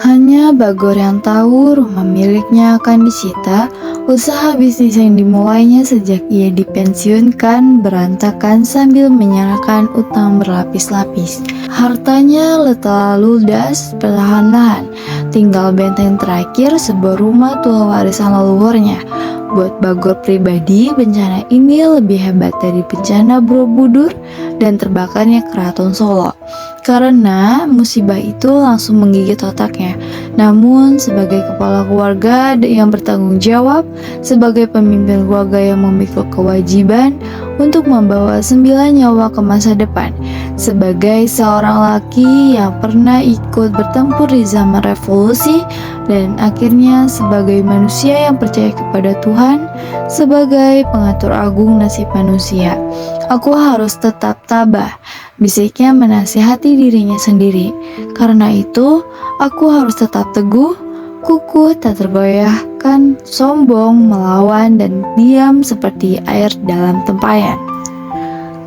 Hanya Bagor yang tahu rumah miliknya akan disita. Usaha bisnis yang dimulainya sejak ia dipensiunkan berantakan sambil menyerahkan utang berlapis-lapis. Hartanya lalu ludas perlahan-lahan. Tinggal benteng terakhir, sebuah rumah tua warisan leluhurnya. Buat Bagor pribadi, bencana ini lebih hebat dari bencana Borobudur dan terbakarnya Keraton Solo. Karena musibah itu langsung menggigit otaknya. Namun sebagai kepala keluarga yang bertanggung jawab, sebagai pemimpin keluarga yang memikul kewajiban untuk membawa 9 nyawa ke masa depan, sebagai seorang laki yang pernah ikut bertempur di zaman revolusi, dan akhirnya sebagai manusia yang percaya kepada Tuhan sebagai pengatur agung nasib manusia. Aku harus tetap tabah, bisiknya menasihati dirinya sendiri. Karena itu, aku harus tetap teguh, kukuh, tak tergoyahkan, sombong, melawan, dan diam seperti air dalam tempayan.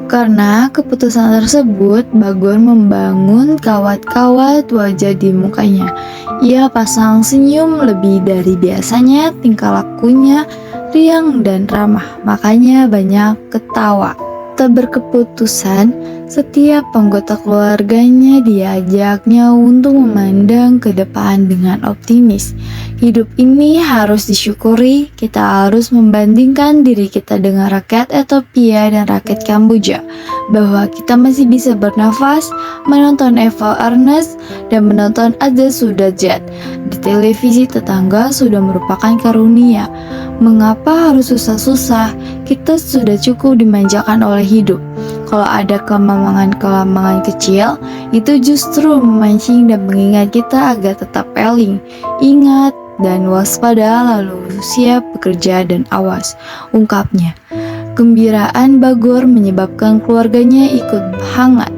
Karena keputusan tersebut, Bagor membangun kawat-kawat wajah di mukanya. Ia pasang senyum lebih dari biasanya, tingkah lakunya riang dan ramah, makanya banyak ketawa. Tak berkeputusan, setiap anggota keluarganya diajaknya untuk memandang ke depan dengan optimis. Hidup ini harus disyukuri, kita harus membandingkan diri kita dengan rakyat Ethiopia dan rakyat Kamboja, bahwa kita masih bisa bernafas, menonton Eva Ernest, dan menonton Adza Sudajat di televisi tetangga sudah merupakan karunia. Mengapa harus susah-susah? Kita sudah cukup dimanjakan oleh hidup. Kalau ada kelamangan kecil, itu justru memancing dan mengingat kita agar tetap peling, ingat dan waspada, lalu siap bekerja dan awas, ungkapnya. Gembiraan Bagor menyebabkan keluarganya ikut hangat.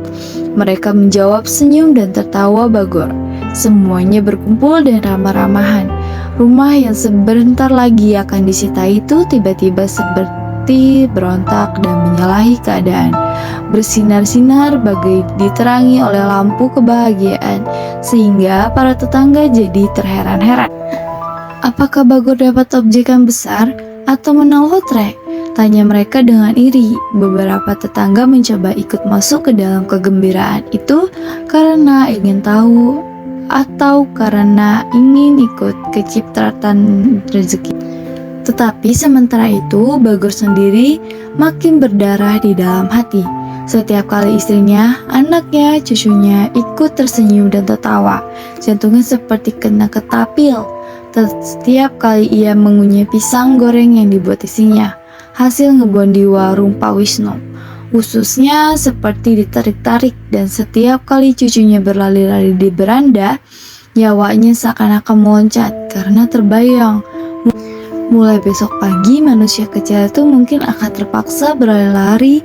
Mereka menjawab senyum dan tertawa Bagor. Semuanya berkumpul dan ramah-ramahan. Rumah yang sebentar lagi akan disita itu tiba-tiba seperti berontak dan menyalahi keadaan. Bersinar-sinar bagai diterangi oleh lampu kebahagiaan, sehingga para tetangga jadi terheran-heran. Apakah Bagor dapat objekan besar atau menang lotre? Tanya mereka dengan iri. Beberapa tetangga mencoba ikut masuk ke dalam kegembiraan itu karena ingin tahu atau karena ingin ikut kecipratan rezeki. Tetapi sementara itu, Bagor sendiri makin berdarah di dalam hati. Setiap kali istrinya, anaknya, cucunya ikut tersenyum dan tertawa, jantungnya seperti kena ketapil. Setiap kali ia mengunyah pisang goreng yang dibuat istrinya, hasil ngebon di warung Pak Wisnu, ususnya seperti ditarik-tarik, dan setiap kali cucunya berlari-lari di beranda, nyawanya seakan-akan meloncat karena terbayang. Mulai besok pagi, manusia kecil itu mungkin akan terpaksa berlari-lari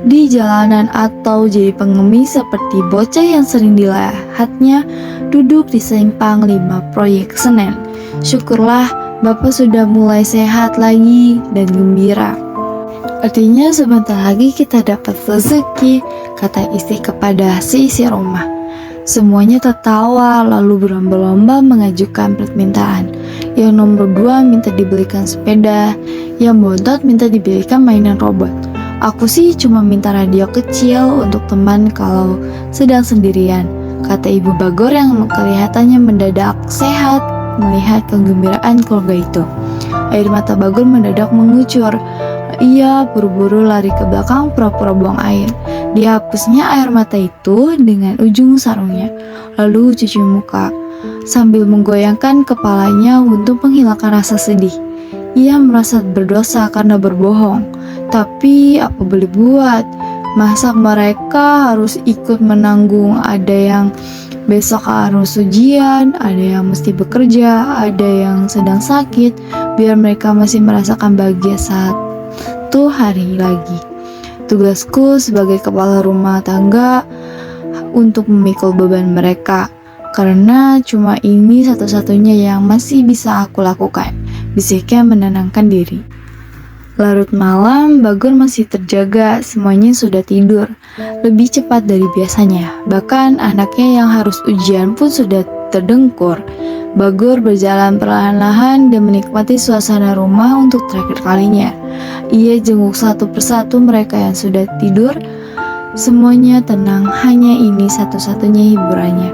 di jalanan atau jadi pengemis seperti bocah yang sering dilihatnya duduk di simpang 5 proyek Senen. Syukurlah, Bapak sudah mulai sehat lagi dan gembira. Artinya sebentar lagi kita dapat rezeki, kata istri kepada si isi rumah. Semuanya tertawa lalu berlomba-lomba mengajukan permintaan. Yang nomor 2 minta dibelikan sepeda, yang bontot minta dibelikan mainan robot. Aku sih cuma minta radio kecil untuk teman kalau sedang sendirian, kata ibu Bagor yang kelihatannya mendadak sehat melihat kegembiraan keluarga itu. Air mata Bagor mendadak mengucur. Ia buru-buru lari ke belakang pura-pura buang air. Dihapusnya air mata itu dengan ujung sarungnya, lalu cuci muka sambil menggoyangkan kepalanya untuk menghilangkan rasa sedih. Ia merasa berdosa karena berbohong, tapi apa boleh buat? Masa mereka harus ikut menanggung? Ada yang besok harus ujian, ada yang mesti bekerja, ada yang sedang sakit, biar mereka masih merasakan bahagia satu hari lagi. Tugasku sebagai kepala rumah tangga untuk memikul beban mereka, karena cuma ini satu-satunya yang masih bisa aku lakukan, bisiknya menenangkan diri. Larut malam, Bagor masih terjaga, semuanya sudah tidur lebih cepat dari biasanya. Bahkan anaknya yang harus ujian pun sudah terdengkur. Bagor berjalan perlahan-lahan dan menikmati suasana rumah untuk terakhir kalinya. Ia jenguk satu persatu mereka yang sudah tidur. Semuanya tenang, hanya ini satu-satunya hiburannya,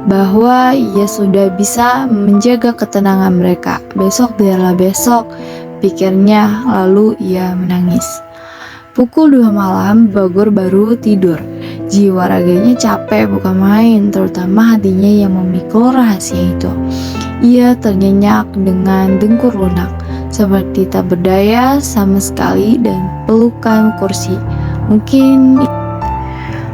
bahwa ia sudah bisa menjaga ketenangan mereka. Besok biarlah besok, pikirnya, lalu ia menangis. Pukul 2 malam, Bagor baru tidur. Jiwa raganya capek bukan main, terutama hatinya yang memikul rahasia itu. Ia ternyenyak dengan dengkur lunak, seperti tak berdaya sama sekali dan pelukan kursi. Mungkin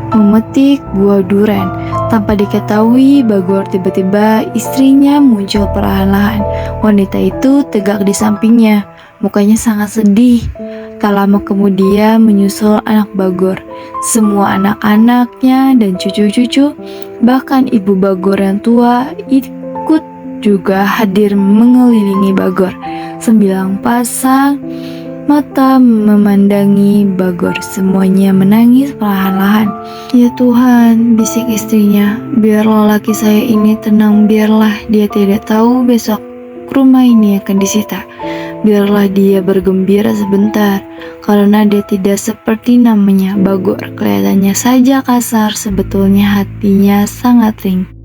memetik buah duren. Tanpa diketahui, Bagor tiba-tiba istrinya muncul perlahan-lahan. Wanita itu tegak di sampingnya, mukanya sangat sedih. Tak lama kemudian menyusul anak Bagor. Semua anak-anaknya dan cucu-cucu, bahkan ibu Bagor yang tua ikut juga hadir mengelilingi Bagor. 9 pasang mata memandangi Bagor. Semuanya menangis perlahan-lahan. Ya Tuhan, bisik istrinya, biarlah laki saya ini tenang, biarlah dia tidak tahu besok rumah ini akan disita. Biarlah dia bergembira sebentar, karena dia tidak seperti namanya Bagor. Kelihatannya saja kasar, sebetulnya hatinya sangat ringkih.